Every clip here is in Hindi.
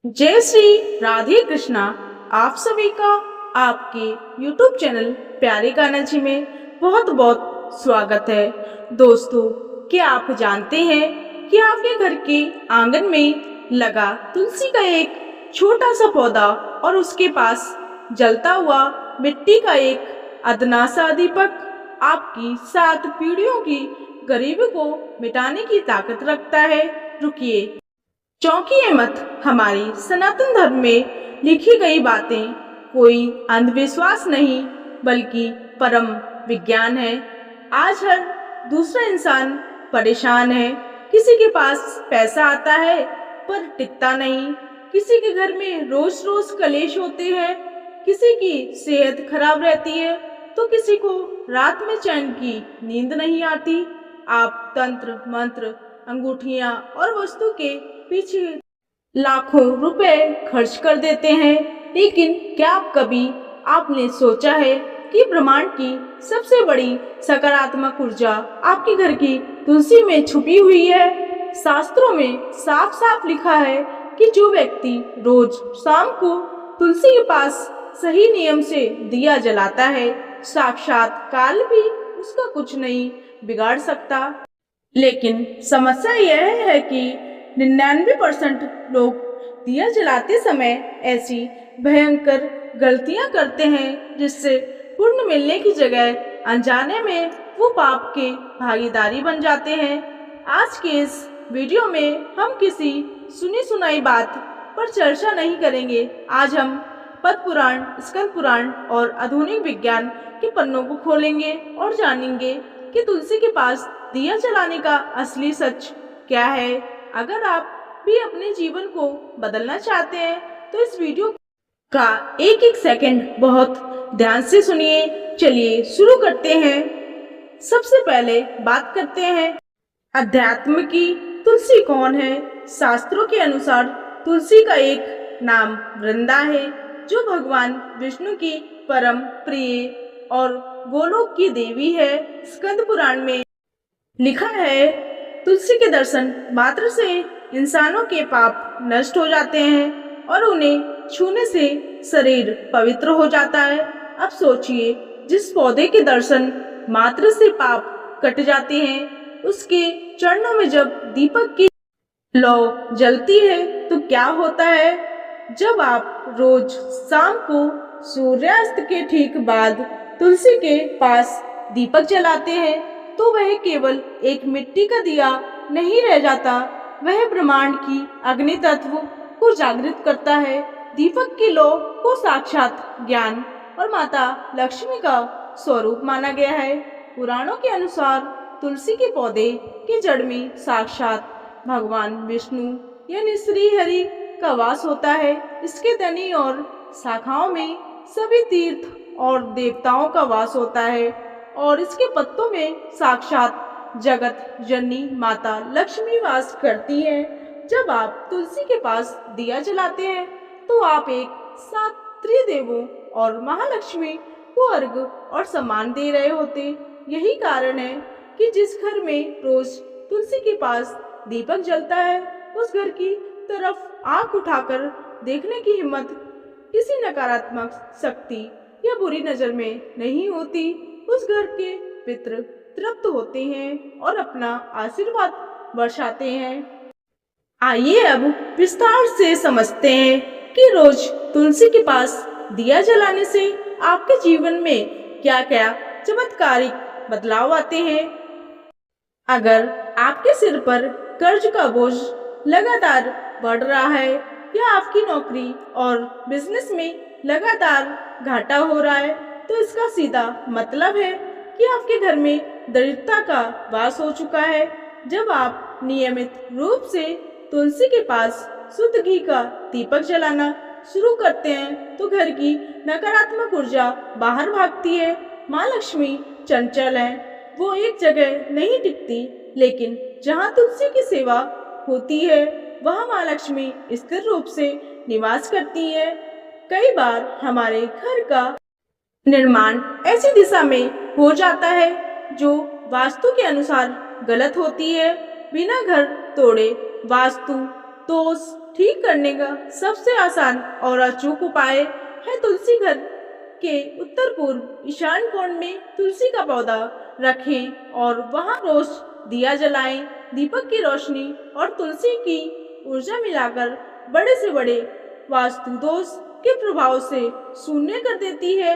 जय श्री राधे कृष्णा। आप सभी का आपके YouTube चैनल प्यारे गाना जी में बहुत बहुत स्वागत है। दोस्तों, क्या आप जानते हैं कि आपके घर के आंगन में लगा तुलसी का एक छोटा सा पौधा और उसके पास जलता हुआ मिट्टी का एक अदना सा दीपक आपकी 7 पीढ़ियों की गरीबी को मिटाने की ताकत रखता है। रुकिए, चौंकिए मत। हमारी सनातन धर्म में लिखी गई बातें कोई अंधविश्वास नहीं बल्कि परम विज्ञान है। आज हर दूसरा इंसान परेशान है। किसी के पास पैसा आता है पर टिकता नहीं, किसी के घर में रोज रोज कलेश होते हैं, किसी की सेहत खराब रहती है तो किसी को रात में चैन की नींद नहीं आती। आप तंत्र मंत्र, अंगूठियां और वस्तु के पीछे लाखों रुपए खर्च कर देते हैं, लेकिन क्या कभी आपने सोचा है कि ब्रह्मांड की सबसे बड़ी सकारात्मक ऊर्जा आपके घर की तुलसी में छुपी हुई है। शास्त्रों में साफ साफ लिखा है कि जो व्यक्ति रोज शाम को तुलसी के पास सही नियम से दिया जलाता है, साक्षात काल भी उसका कुछ नहीं बिगाड़ सकता। लेकिन समस्या यह है कि 99% लोग दिया जलाते समय ऐसी भयंकर गलतियां करते हैं जिससे पुण्य मिलने की जगह अनजाने में वो पाप के भागीदारी बन जाते हैं। आज के इस वीडियो में हम किसी सुनी सुनाई बात पर चर्चा नहीं करेंगे। आज हम पद्म पुराण, स्कंद पुराण और आधुनिक विज्ञान के पन्नों को खोलेंगे और जानेंगे कि तुलसी के पास दिया जलाने का असली सच क्या है। अगर आप भी अपने जीवन को बदलना चाहते हैं तो इस वीडियो का एक एक सेकंड बहुत ध्यान से सुनिए। चलिए शुरू करते हैं। सबसे पहले बात करते हैं अध्यात्म की। तुलसी कौन है? शास्त्रों के अनुसार तुलसी का एक नाम वृंदा है, जो भगवान विष्णु की परम प्रिय और गोलोक की देवी है। स्कंद पुराण में लिखा है, तुलसी के दर्शन मात्र से इंसानों के पाप नष्ट हो जाते हैं और उन्हें छूने से शरीर पवित्र हो जाता है। अब सोचिए, जिस पौधे के दर्शन मात्र से पाप कट जाते हैं, उसके चरणों में जब दीपक की लौ जलती है तो क्या होता है? जब आप रोज शाम को सूर्यास्त के ठीक बाद तुलसी के पास दीपक जलाते हैं तो वह केवल एक मिट्टी का दिया नहीं रह जाता, वह ब्रह्मांड की अग्नि तत्व को जागृत करता है। दीपक की लौ को साक्षात ज्ञान और माता लक्ष्मी का स्वरूप माना गया है। पुराणों के अनुसार तुलसी के पौधे की जड़ में साक्षात भगवान विष्णु यानी श्री हरि का वास होता है। इसके तनी और शाखाओं में सभी तीर्थ और देवताओं का वास होता है और इसके पत्तों में साक्षात जगत जननी माता लक्ष्मी वास करती है। जब आप तुलसी के पास दिया जलाते हैं तो आप एक साथ त्रिदेवों और महालक्ष्मी को अर्घ्य और सम्मान दे रहे होते। यही कारण है कि जिस घर में रोज तुलसी के पास दीपक जलता है, उस घर की तरफ आंख उठाकर देखने की हिम्मत किसी नकारात्मक शक्ति या बुरी नजर में नहीं होती। उस घर के पितृ तृप्त होते हैं और अपना आशीर्वाद बरसाते हैं। आइए अब विस्तार से समझते हैं कि रोज तुलसी के पास दिया जलाने से आपके जीवन में क्या क्या चमत्कारिक बदलाव आते हैं। अगर आपके सिर पर कर्ज का बोझ लगातार बढ़ रहा है या आपकी नौकरी और बिजनेस में लगातार घाटा हो रहा है, तो इसका सीधा मतलब है कि आपके घर में दरिद्रता का वास हो चुका है। जब आप नियमित रूप से तुलसी के पास शुद्ध घी का दीपक जलाना शुरू करते हैं तो घर की नकारात्मक ऊर्जा बाहर भागती है। माँ लक्ष्मी चंचल है, वो एक जगह नहीं टिकती, लेकिन जहाँ तुलसी की सेवा होती है वहाँ माँ लक्ष्मी स्थिर रूप से निवास करती है। कई बार हमारे घर का निर्माण ऐसी दिशा में हो जाता है जो वास्तु के अनुसार गलत होती है। बिना घर तोड़े वास्तु दोष ठीक करने का सबसे आसान और अचूक उपाय है तुलसी घर के उत्तर पूर्व ईशान कोण में तुलसी का पौधा रखें और वहां रोज दिया जलाएं। दीपक की रोशनी और तुलसी की ऊर्जा मिलाकर बड़े से बड़े वास्तु दोष के प्रभाव से शून्य कर देती है।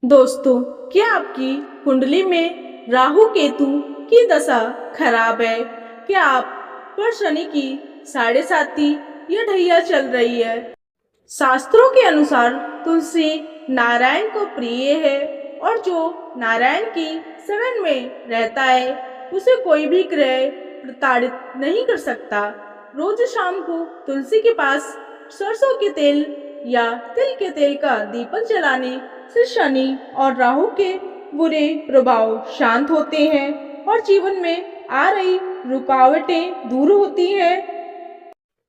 दोस्तों, क्या आपकी कुंडली में राहु केतु की दशा खराब है? क्या आप पर शनि की 7.5 या ढैया चल रही है? शास्त्रों के अनुसार तुलसी नारायण को प्रिय है और जो नारायण की शरण में रहता है उसे कोई भी ग्रह प्रताड़ित नहीं कर सकता। रोज शाम को तुलसी के पास सरसों के तेल या तिल के तेल का दीपक जलाने से शनि और राहु के बुरे प्रभाव शांत होते हैं और जीवन में आ रही रुकावटें दूर होती हैं।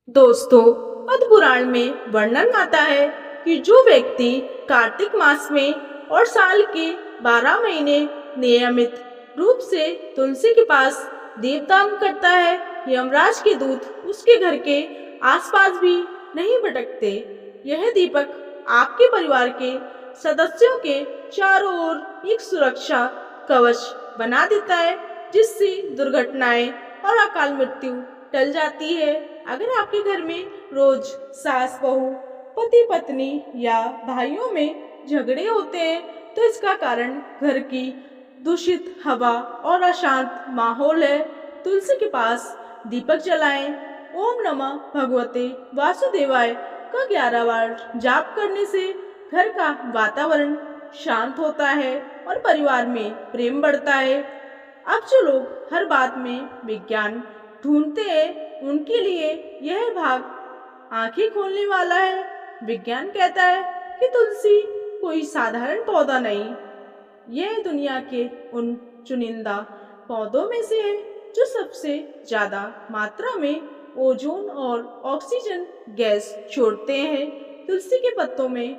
दोस्तों, पद्म पुराण में वर्णन आता है कि जो व्यक्ति कार्तिक मास में और साल के 12 महीने नियमित रूप से तुलसी के पास दीपदान करता है, यमराज के दूत उसके घर के आसपास भी नहीं भटकते। यह दीपक आपके परिवार के सदस्यों के चारों ओर एक सुरक्षा कवच बना देता है, जिससे दुर्घटनाएं और अकाल मृत्यु टल जाती है। अगर आपके घर में रोज सास बहू, पति पत्नी या भाइयों में झगड़े होते हैं तो इसका कारण घर की दूषित हवा और अशांत माहौल है। तुलसी के पास दीपक जलाएं। ओम नमः भगवते वासुदेवाय का 11 बार जाप करने से घर का वातावरण शांत होता है और परिवार में प्रेम बढ़ता है। अब जो लोग हर बात में विज्ञान ढूंढते हैं उनके लिए यह भाग आंखें खोलने वाला है। विज्ञान कहता है कि तुलसी कोई साधारण पौधा नहीं, यह दुनिया के उन चुनिंदा पौधों में से है जो सबसे ज्यादा मात्रा में ओजोन और ऑक्सीजन गैस छोड़ते हैं। तुलसी के पत्तों में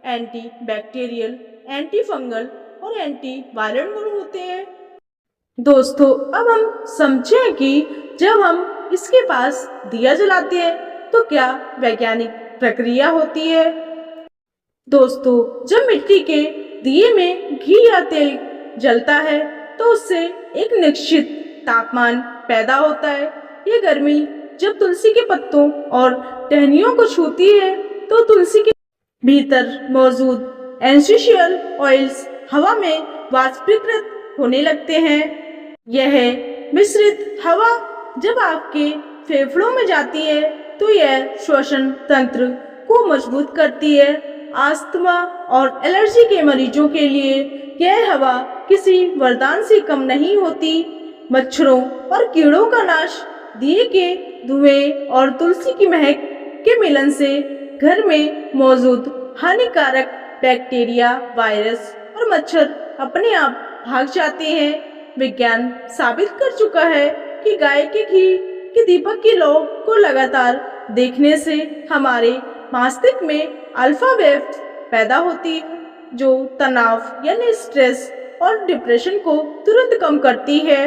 एंटी बैक्टीरियल, एंटी फंगल और एंटी वायरल गुण होते हैं। दोस्तों, अब हम समझें कि जब हम इसके पास दिया जलाते हैं तो क्या वैज्ञानिक प्रक्रिया होती है। दोस्तों, जब मिट्टी के दिए में घी या तेल जलता है तो उससे एक निश्चित तापमान पैदा होता है। ये गर्मी जब तुलसी के पत्तों और टहनियों को छूती है तो तुलसी के भीतर मौजूद एसेंशियल ऑयल्स हवा में वाष्पीकृत होने लगते हैं। यह मिश्रित हवा जब आपके फेफड़ों में जाती है तो यह श्वसन तंत्र को मजबूत करती है। अस्थमा और एलर्जी के मरीजों के लिए यह हवा किसी वरदान से कम नहीं होती। मच्छरों और कीड़ों का नाश दिए के धुएं और तुलसी की महक के मिलन से घर में मौजूद हानिकारक बैक्टीरिया, वायरस और मच्छर अपने आप भाग जाते हैं। विज्ञान साबित कर चुका है कि गाय के घी के दीपक की लौ को लगातार देखने से हमारे मस्तिष्क में अल्फा वेव्स पैदा होती है जो तनाव यानी स्ट्रेस और डिप्रेशन को तुरंत कम करती है।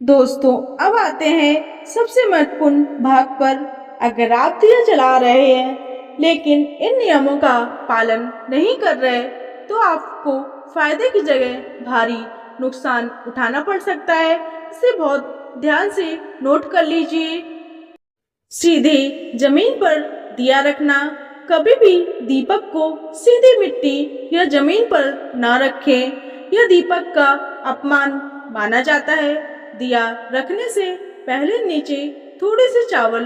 दोस्तों, अब आते हैं सबसे महत्वपूर्ण भाग पर। अगर आप दिया जला रहे हैं लेकिन इन नियमों का पालन नहीं कर रहे तो आपको फायदे की जगह भारी नुकसान उठाना पड़ सकता है। इसे बहुत ध्यान से नोट कर लीजिए। सीधे जमीन पर दिया रखना। कभी भी दीपक को सीधी मिट्टी या जमीन पर न रखें। यह दीपक का अपमान माना जाता है। दिया रखने से पहले नीचे थोड़े से चावल,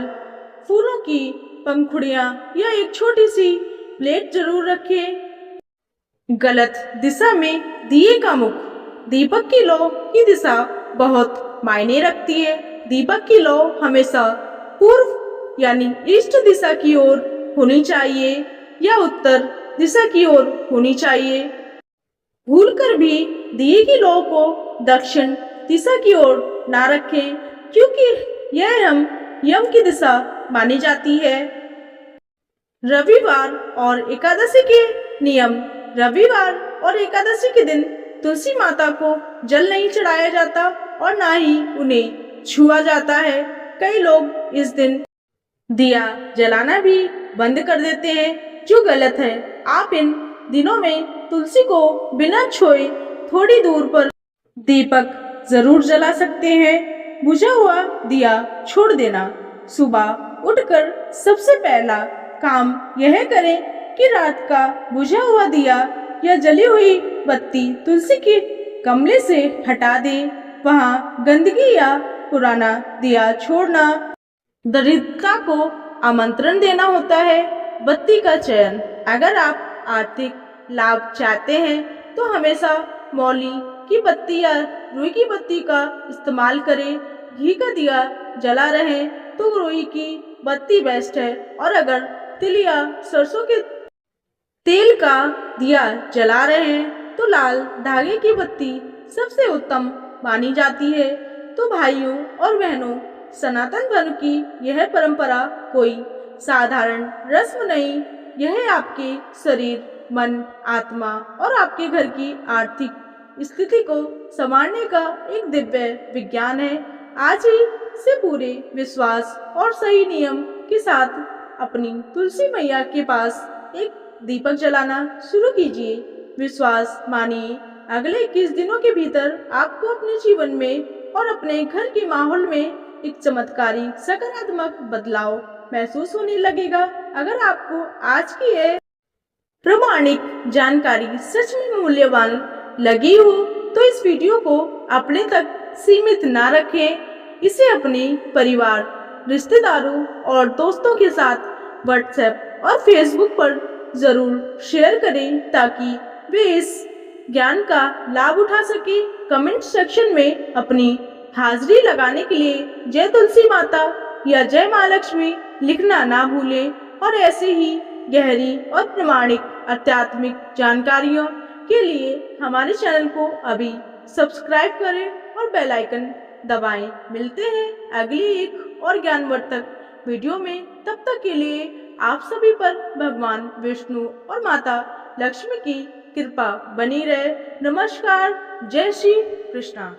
फूलों की पंखुड़ियां या एक छोटी सी प्लेट जरूर रखें। गलत दिशा में दिए का मुख। दीपक की लौ की दिशा बहुत मायने रखती है। दीपक की लौ हमेशा पूर्व यानी ईस्ट दिशा की ओर होनी चाहिए या उत्तर दिशा की ओर होनी चाहिए। भूलकर भी दिए की लौ को दक्षिण दिशा की ओर ना रखें क्योंकि यह यम की दिशा मानी जाती है। रविवार और एकादशी के नियम। रविवार और एकादशी के दिन तुलसी माता को जल नहीं चढ़ाया जाता और ना ही उन्हें छुआ जाता है। कई लोग इस दिन दिया जलाना भी बंद कर देते हैं, जो गलत है। आप इन दिनों में तुलसी को बिना छुए थोड़ी दूर पर दीपक जरूर जला सकते हैं। बुझा हुआ दिया छोड़ देना। सुबह उठकर सबसे पहला काम यह करें कि रात का बुझा हुआ दिया या जली हुई बत्ती तुलसी के गमले से हटा दें। वहाँ गंदगी या पुराना दिया छोड़ना दरिद्रता को आमंत्रण देना होता है। बत्ती का चयन, अगर आप आर्थिक लाभ चाहते हैं तो हमेशा मौली की बत्ती या रुई की बत्ती का इस्तेमाल करें। घी का दिया जला रहे तो रुई की बत्ती बेस्ट है, और अगर तिल या सरसों के तेल का दिया जला रहे हैं तो लाल धागे की बत्ती सबसे उत्तम मानी जाती है। तो भाइयों और बहनों, सनातन धर्म की यह परंपरा कोई साधारण रस्म नहीं, यह आपके शरीर, मन, आत्मा और आपके घर की आर्थिक स्थिति को संवारने का एक दिव्य विज्ञान है। आज ही से पूरे विश्वास और सही नियम के साथ अपनी तुलसी मैया के पास एक दीपक जलाना शुरू कीजिए। विश्वास मानिए, अगले 21 दिनों के भीतर आपको अपने जीवन में और अपने घर के माहौल में एक चमत्कारी सकारात्मक बदलाव महसूस होने लगेगा। अगर आपको आज की यह प्रामाणिक जानकारी सच में मूल्यवान लगी हो तो इस वीडियो को अपने तक सीमित ना रखें। इसे अपने परिवार, रिश्तेदारों और दोस्तों के साथ व्हाट्सएप और फेसबुक पर जरूर शेयर करें ताकि वे इस ज्ञान का लाभ उठा सके। कमेंट सेक्शन में अपनी हाजिरी लगाने के लिए जय तुलसी माता या जय माँ लक्ष्मी लिखना ना भूलें, और ऐसे ही गहरी और प्रामाणिक आध्यात्मिक जानकारियों के लिए हमारे चैनल को अभी सब्सक्राइब करें और बेल आइकन दबाएं। मिलते हैं अगली एक और ज्ञानवर्धक वीडियो में। तब तक के लिए आप सभी पर भगवान विष्णु और माता लक्ष्मी की कृपा बनी रहे। नमस्कार। जय श्री कृष्णा।